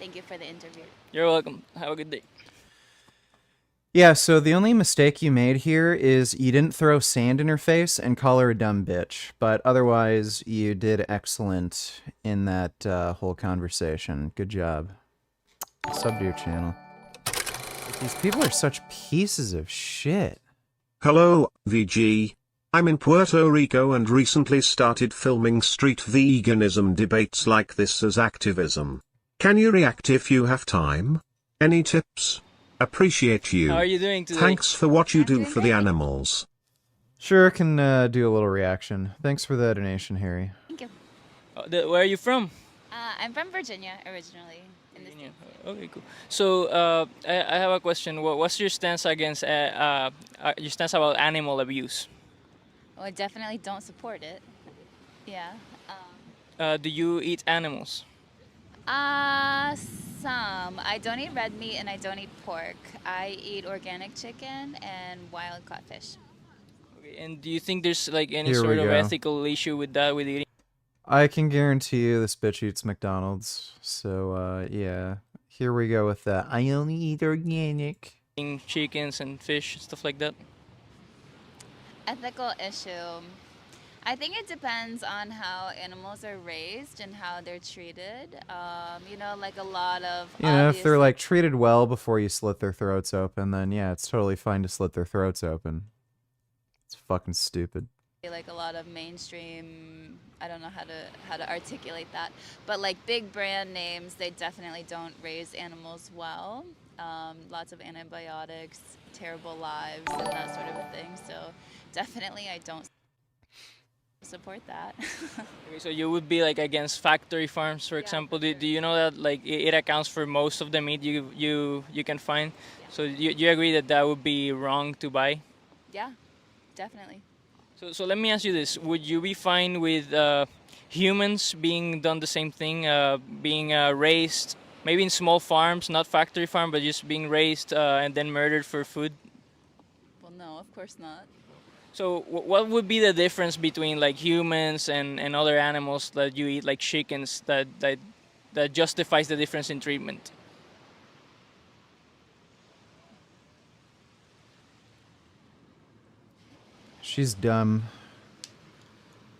Thank you for the interview. You're welcome. Have a good day. Yeah, so the only mistake you made here is you didn't throw sand in her face and call her a dumb bitch. But otherwise, you did excellent in that whole conversation. Good job. Sub to your channel. These people are such pieces of shit. Hello, VG. I'm in Puerto Rico and recently started filming street veganism debates like this as activism. Can you react if you have time? Any tips? Appreciate you. How are you doing today? Thanks for what you I'm do doing for the great. animals. Sure, can do a little reaction. Thanks for the donation, Harry. Thank you. Where are you from? I'm from Virginia originally. In the Virginia. States. Okay, cool. So I have a question. What's your stance against your stance about animal abuse? Well, I definitely don't support it. Yeah. Do you eat animals? Uh, some. I don't eat red meat and I don't eat pork. I eat organic chicken and wild caught fish. Okay, and do you think there's like any Here we sort of go. ethical issue with that, with eating I can guarantee you this bitch eats McDonald's. So, yeah. Here we go with that. I only eat organic. chickens and fish, stuff like that? Ethical issue. I think it depends on how animals are raised and how they're treated. You know, like a lot of You know, if they're obvious- like treated well before you slit their throats open, then yeah, it's totally fine to slit their throats open. It's fucking stupid. like a lot of mainstream, I don't know how to articulate that, but like big brand names, they definitely don't raise animals well. Lots of antibiotics, terrible lives, and that sort of a thing. So definitely I don't support that. Okay, so you would be like against factory farms, for Yeah, example. for Do you know that like it accounts for most of the meat you can find? So you agree that that would be wrong to buy? Yeah, definitely. So let me ask you this: would you be fine with humans being done the same thing, being raised maybe in small farms, not factory farm, but just being raised and then murdered for food? Well, no, of course not. So what would be the difference between like humans and other animals that you eat, like chickens, that justifies the difference in treatment? She's dumb.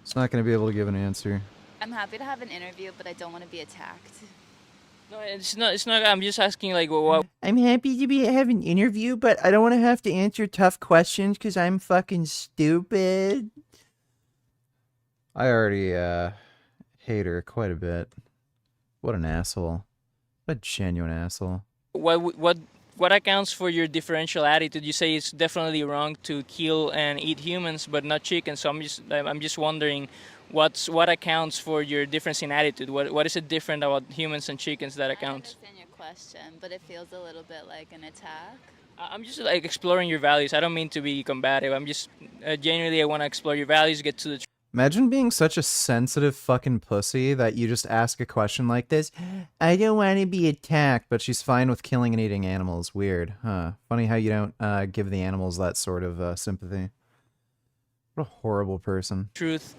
It's not going to be able to give an answer. I'm happy to have an interview, but I don't want to be attacked. No, it's not. It's not. I'm just asking like what. I'm happy to have an interview, but I don't want to have to answer tough questions because I'm fucking stupid. I already hate her quite a bit. What an asshole. What a genuine asshole. What accounts for your differential attitude? You say it's definitely wrong to kill and eat humans, but not chickens. So I'm just wondering, what accounts for your difference in attitude? What is it different about humans and chickens that I accounts? understand your question, but it feels a little bit like an attack. I'm just like exploring your values. I don't mean to be combative. I'm just genuinely I want to explore your values, get to the Imagine being such a sensitive fucking pussy that you just ask a question like this. I don't want to be attacked, but she's fine with killing and eating animals. Weird, huh? Funny how you don't give the animals that sort of sympathy. What a horrible person. truth,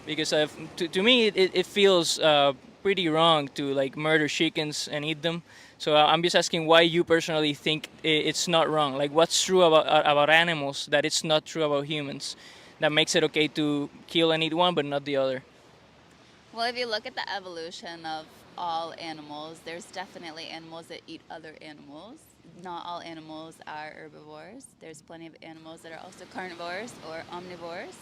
because to me it feels pretty wrong to like murder chickens and eat them. So I'm just asking why you personally think it's not wrong. Like what's true about animals that it's not true about humans, that makes it okay to kill and eat one but not the other. Well, if you look at the evolution of all animals, there's definitely animals that eat other animals. Not all animals are herbivores. There's plenty of animals that are also carnivores or omnivores.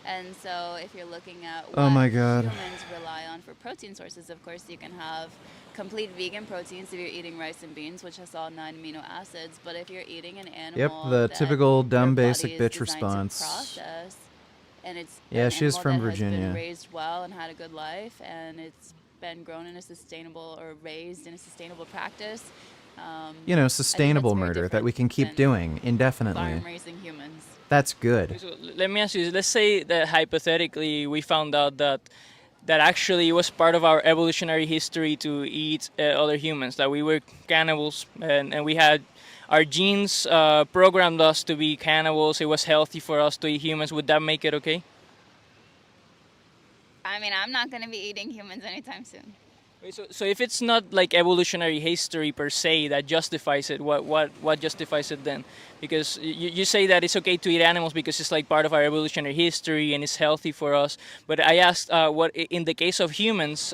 And so if you're looking at what Oh my God. humans rely on for protein sources, of course you can have complete vegan proteins if you're eating rice and beans, which has all 9 amino acids. But if you're eating an animal The that typical your dumb body basic is bitch designed to response. process, and it's Yeah, an she's animal from that has Virginia. been raised well and had a good life, and it's been grown in a sustainable or raised in a sustainable practice. You know, sustainable very murder that we different can keep than doing indefinitely. Farm raising humans. That's good. So let me ask you, let's say that hypothetically we found out that actually it was part of our evolutionary history to eat other humans, that we were cannibals, and we had our genes programmed us to be cannibals. It was healthy for us to eat humans. Would that make it okay? I mean, I'm not going to be eating humans anytime soon. Wait, so if it's not like evolutionary history per se that justifies it, what justifies it then? Because you say that it's okay to eat animals because it's like part of our evolutionary history and it's healthy for us. But I asked, in the case of humans,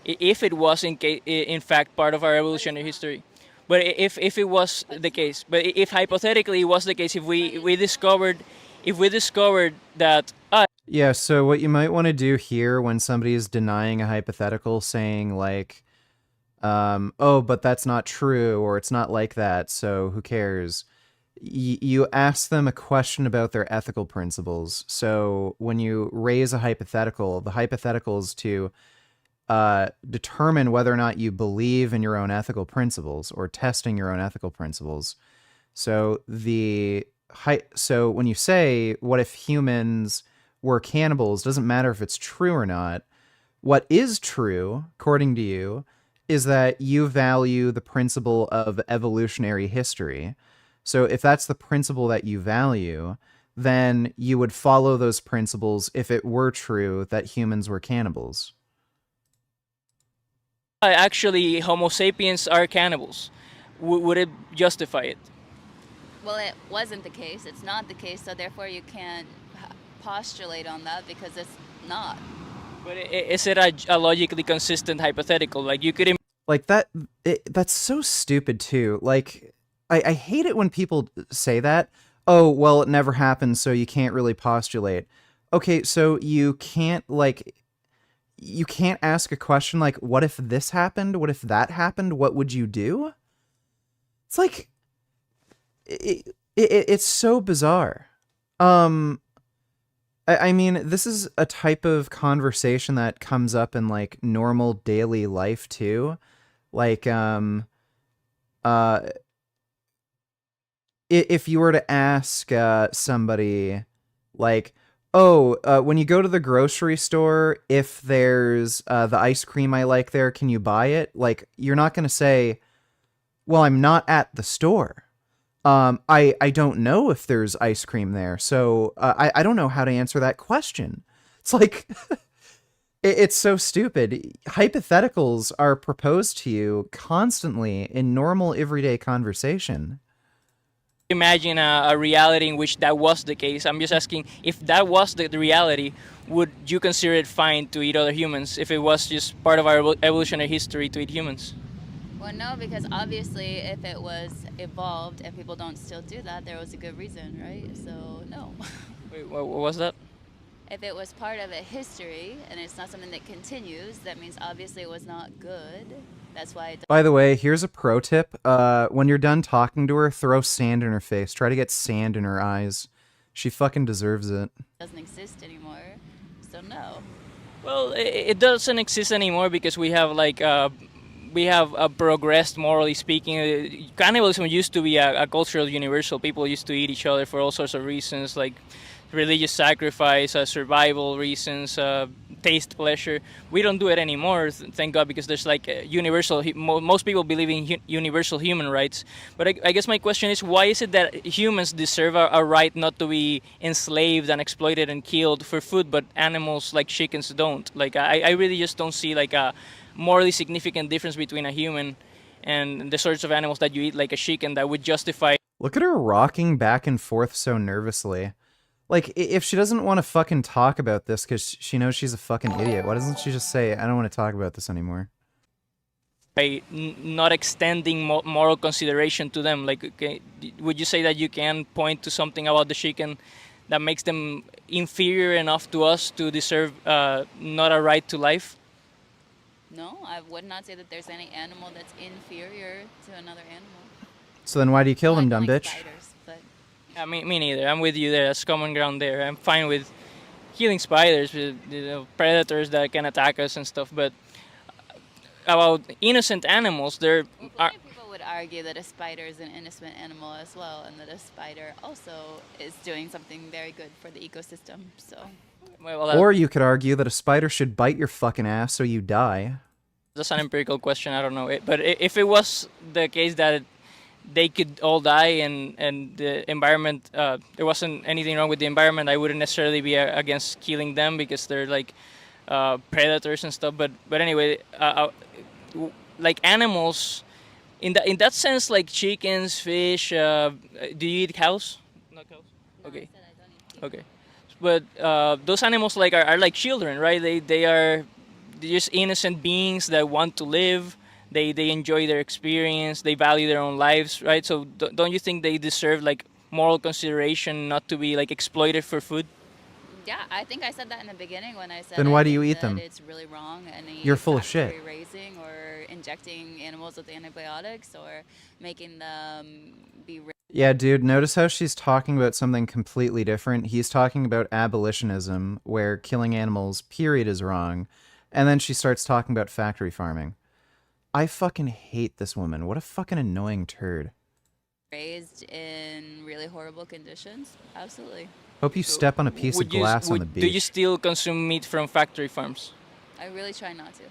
if it was in fact part of our evolutionary history. But if it was the case, but if hypothetically it was the case, if we discovered that Yeah, so what you might want to do here when somebody is denying a hypothetical, saying like, oh, but that's not true, or it's not like that, so who cares? You ask them a question about their ethical principles. So when you raise a hypothetical, the hypothetical is to determine whether or not you believe in your own ethical principles or testing your own ethical principles. So so when you say, what if humans were cannibals, doesn't matter if it's true or not. What is true, according to you, is that you value the principle of evolutionary history. So if that's the principle that you value, then you would follow those principles if it were true that humans were cannibals. actually Homo sapiens are cannibals, would it justify it? Well, it wasn't the case. It's not the case, so therefore you can't postulate on that because it's not. But is it a logically consistent hypothetical? Like you could Like that's so stupid too. Like I hate it when people say that. Oh, well, it never happened, so you can't really postulate. Okay, so you can't ask a question like, what if this happened? What if that happened? What would you do? It's like it's so bizarre. I mean, this is a type of conversation that comes up in like normal daily life too. Like, uh, if you were to ask somebody, like, oh, when you go to the grocery store, if there's the ice cream I like there, can you buy it? Like, you're not going to say, well, I'm not at the store. I don't know if there's ice cream there, so I don't know how to answer that question. It's like, it's so stupid. Hypotheticals are proposed to you constantly in normal everyday conversation. imagine a reality in which that was the case. I'm just asking if that was the reality, would you consider it fine to eat other humans if it was just part of our evolutionary history to eat humans? Well, no, because obviously if it was evolved and people don't still do that, there was a good reason, right? So, no. Wait, what was that? If it was part of a history and it's not something that continues, that means obviously it was not good. That's why it By the way, here's a pro tip. When you're done talking to her, throw sand in her face. Try to get sand in her eyes. She fucking deserves it. doesn't exist anymore. So, no. Well, it doesn't exist anymore because we have progressed morally speaking. Cannibalism used to be a cultural universal. People used to eat each other for all sorts of reasons, like religious sacrifice, survival reasons, taste pleasure. We don't do it anymore, thank God, because there's like universal. Most people believe in universal human rights. But I guess my question is, why is it that humans deserve a right not to be enslaved and exploited and killed for food, but animals like chickens don't? Like I really just don't see like a morally significant difference between a human and the sorts of animals that you eat, like a chicken, that would justify. Look at her rocking back and forth so nervously. Like, if she doesn't want to fucking talk about this because she knows she's a fucking idiot, why doesn't she just say, I don't want to talk about this anymore? By not extending moral consideration to them. Like, okay, would you say that you can point to something about the chicken that makes them inferior enough to us to deserve not a right to life? No, I would not say that there's any animal that's inferior to another animal. So then why do you kill them, dumb like bitch? spiders, but Yeah, me neither. I'm with you there. That's common ground there. I'm fine with killing spiders, predators that can attack us and stuff. But about innocent animals, there well, are. plenty of people would argue that a spider is an innocent animal as well, and that a spider also is doing something very good for the ecosystem. So, Well, Or you could argue that a spider should bite your fucking ass so you die. that's an empirical question. I don't know. But if it was the case that they could all die and the environment, there wasn't anything wrong with the environment, I wouldn't necessarily be against killing them because they're like predators and stuff. But anyway, like animals, in that sense, like chickens, fish. Do you eat cows? Not cows. No, Okay. I said I don't eat chicken. Okay. But those animals like are like children, right? They are just innocent beings that want to live. They enjoy their experience. They value their own lives, right? So don't you think they deserve like moral consideration, not to be like exploited for food? Yeah, I think I said that in the beginning when I said Then I why do you think eat that them? it's really wrong any You're full of factory shit. raising or injecting animals with antibiotics or making them be Yeah, dude, notice how she's talking about something completely different. He's talking about abolitionism, where killing animals, period, is wrong. And then she starts talking about factory farming. I fucking hate this woman. What a fucking annoying turd. raised in really horrible conditions. Absolutely. Hope you So step on a piece of glass on the do you beach. still consume meat from factory farms? I really try not to.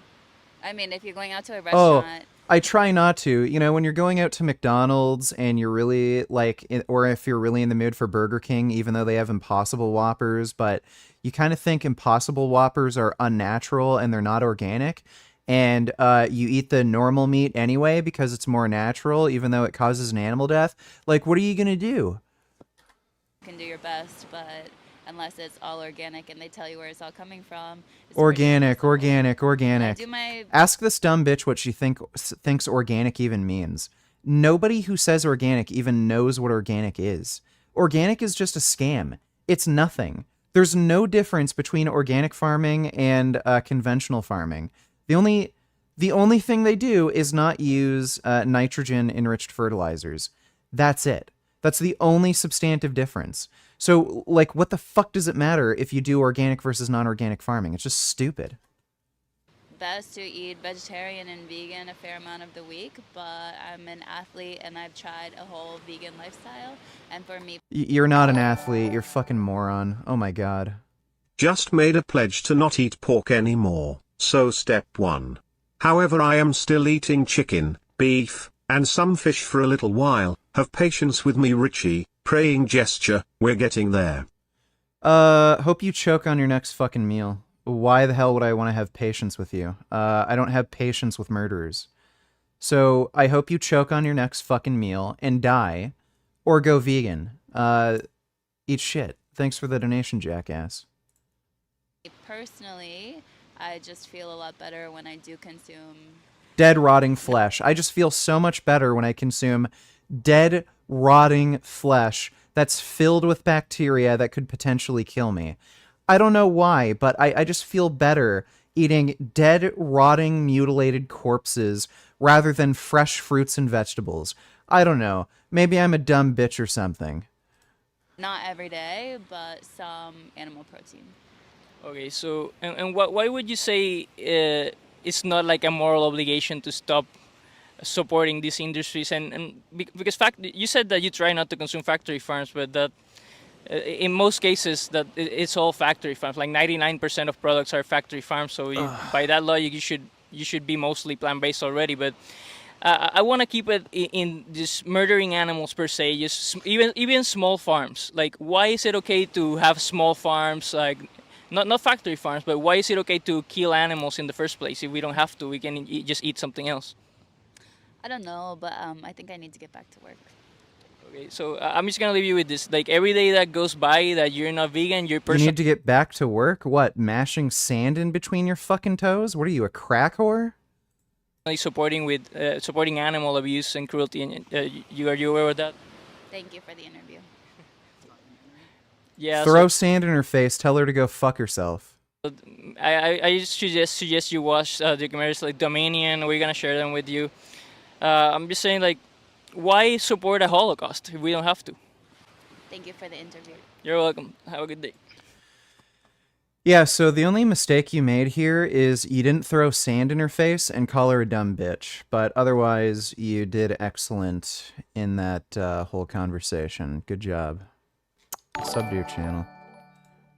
I mean, if you're going out to a Oh, restaurant, I try not to. You know, when you're going out to McDonald's and you're really like, or if you're really in the mood for Burger King, even though they have Impossible Whoppers, but you kind of think Impossible Whoppers are unnatural and they're not organic. And you eat the normal meat anyway because it's more natural, even though it causes an animal death. Like, what are you going to do? you can do your best, but unless it's all organic and they tell you where it's all coming from, it's pretty Organic, impossible. organic, I organic. do my Ask this dumb bitch what she thinks organic even means. Nobody who says organic even knows what organic is. Organic is just a scam. It's nothing. There's no difference between organic farming and conventional farming. The only thing they do is not use nitrogen enriched fertilizers. That's it. That's the only substantive difference. So, like, what the fuck does it matter if you do organic versus non-organic farming? It's just stupid. best to eat vegetarian and vegan a fair amount of the week, but I'm an athlete and I've tried a whole vegan lifestyle. And for me, You're not an athlete. You're fucking moron. Oh my god. Just made a pledge to not eat pork anymore, so step 1. However, I am still eating chicken, beef, and some fish for a little while. Have patience with me, Richie. Praying gesture, we're getting there. Hope you choke on your next fucking meal. Why the hell would I want to have patience with you? I don't have patience with murderers. So I hope you choke on your next fucking meal and die, or go vegan. Eat shit. Thanks for the donation, jackass. personally, I just feel a lot better when I do consume. Dead, rotting flesh. I just feel so much better when I consume dead, rotting flesh that's filled with bacteria that could potentially kill me. I don't know why, but I just feel better eating dead, rotting, mutilated corpses rather than fresh fruits and vegetables. I don't know. Maybe I'm a dumb bitch or something. Not every day, but some animal protein. Okay, so and why would you say it's not like a moral obligation to stop supporting these industries because fact you said that you try not to consume factory farms, but that in most cases that it's all factory farms. Like 99% of products are factory farms. So by that logic, you should be mostly plant based already. But I want to keep it in just murdering animals per se. Just even small farms. Like, why is it okay to have small farms? Like, not factory farms, but why is it okay to kill animals in the first place? If we don't have to, we can just eat something else. I don't know, but I think I need to get back to work. Okay, so I'm just gonna leave you with this. Like, every day that goes by that you're not vegan, you're You personally need to get back to work? What, mashing sand in between your fucking toes? What are you, a crack whore? supporting animal abuse and cruelty. And are you aware of that? Thank you for the interview. Yeah. Throw sand in her face, tell her to go fuck herself. I just suggest you watch documentaries like Dominion. We're gonna share them with you. I'm just saying, like, why support a Holocaust if we don't have to? Thank you for the interview. You're welcome. Have a good day. Yeah, so the only mistake you made here is you didn't throw sand in her face and call her a dumb bitch, but otherwise you did excellent in that whole conversation. Good job. Sub to your channel.